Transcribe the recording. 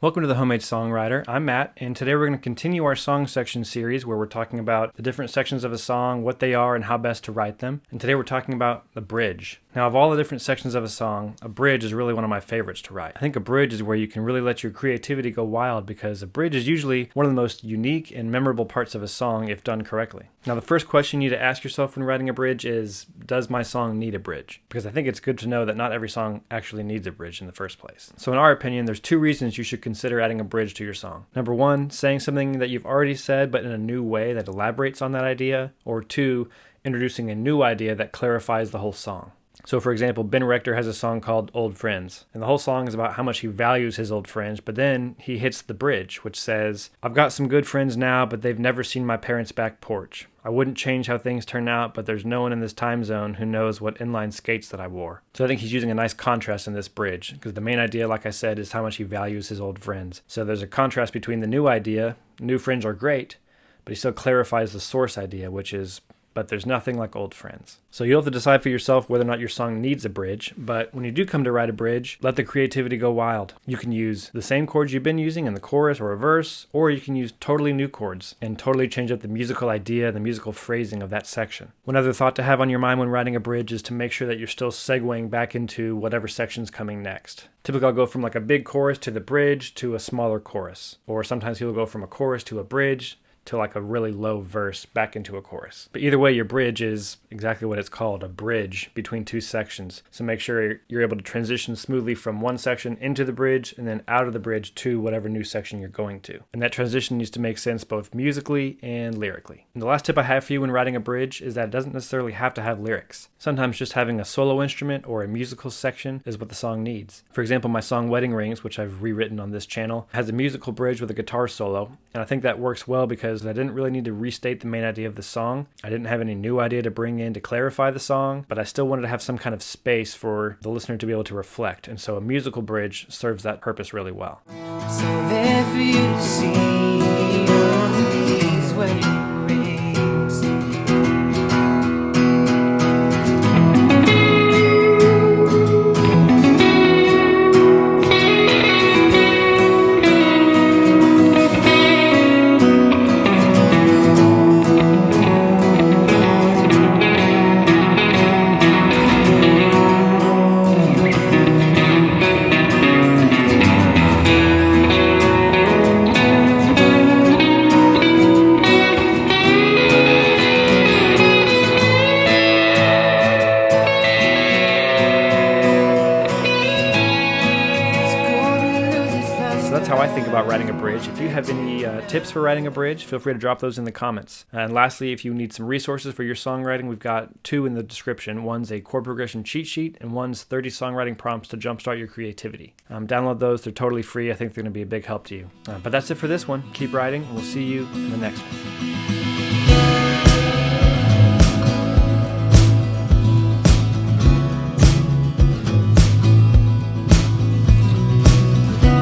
Welcome to the Homemade Songwriter. I'm Matt, and today we're going to continue our song section series where we're talking about the different sections of a song, what they are, and how best to write them. And today we're talking about the bridge. Now, of all the different sections of a song, a bridge is really one of my favorites to write. I think a bridge is where you can really let your creativity go wild because a bridge is usually one of the most unique and memorable parts of a song if done correctly. Now, the first question you need to ask yourself when writing a bridge is, does my song need a bridge? Because I think it's good to know that not every song actually needs a bridge in the first place. So in our opinion, there's two reasons you should consider adding a bridge to your song. Number one, saying something that you've already said but in a new way that elaborates on that idea. Or two, introducing a new idea that clarifies the whole song. So for example, Ben Rector has a song called Old Friends, and the whole song is about how much he values his old friends, but then he hits the bridge, which says, I've got some good friends now, but they've never seen my parents' back porch. I wouldn't change how things turn out, but there's no one in this time zone who knows what inline skates that I wore. So I think he's using a nice contrast in this bridge, because the main idea, like I said, is how much he values his old friends. So there's a contrast between the new idea, new friends are great, but he still clarifies the source idea, which is, but there's nothing like old friends. So you'll have to decide for yourself whether or not your song needs a bridge, but when you do come to write a bridge, let the creativity go wild. You can use the same chords you've been using in the chorus or a verse, or you can use totally new chords and totally change up the musical idea, the musical phrasing of that section. One other thought to have on your mind when writing a bridge is to make sure that you're still segueing back into whatever section's coming next. Typically I'll go from like a big chorus to the bridge to a smaller chorus, or sometimes people go from a chorus to a bridge to like a really low verse back into a chorus. But either way, your bridge is exactly what it's called, a bridge between two sections. So make sure you're able to transition smoothly from one section into the bridge and then out of the bridge to whatever new section you're going to. And that transition needs to make sense both musically and lyrically. And the last tip I have for you when writing a bridge is that it doesn't necessarily have to have lyrics. Sometimes just having a solo instrument or a musical section is what the song needs. For example, my song Wedding Rings, which I've rewritten on this channel, has a musical bridge with a guitar solo. And I think that works well because I didn't really need to restate the main idea of the song. I didn't have any new idea to bring in to clarify the song, but I still wanted to have some kind of space for the listener to be able to reflect. And so a musical bridge serves that purpose really well. So if you see these wedding rings, That's how I think about writing a bridge. If you have any tips for writing a bridge, feel free to drop those in the comments. And lastly, if you need some resources for your songwriting, we've got two in the description. One's a chord progression cheat sheet, and one's 30 songwriting prompts to jumpstart your creativity. Download those. They're totally free. I think they're going to be a big help to you. But that's it for this one. Keep writing, and we'll see you in the next one.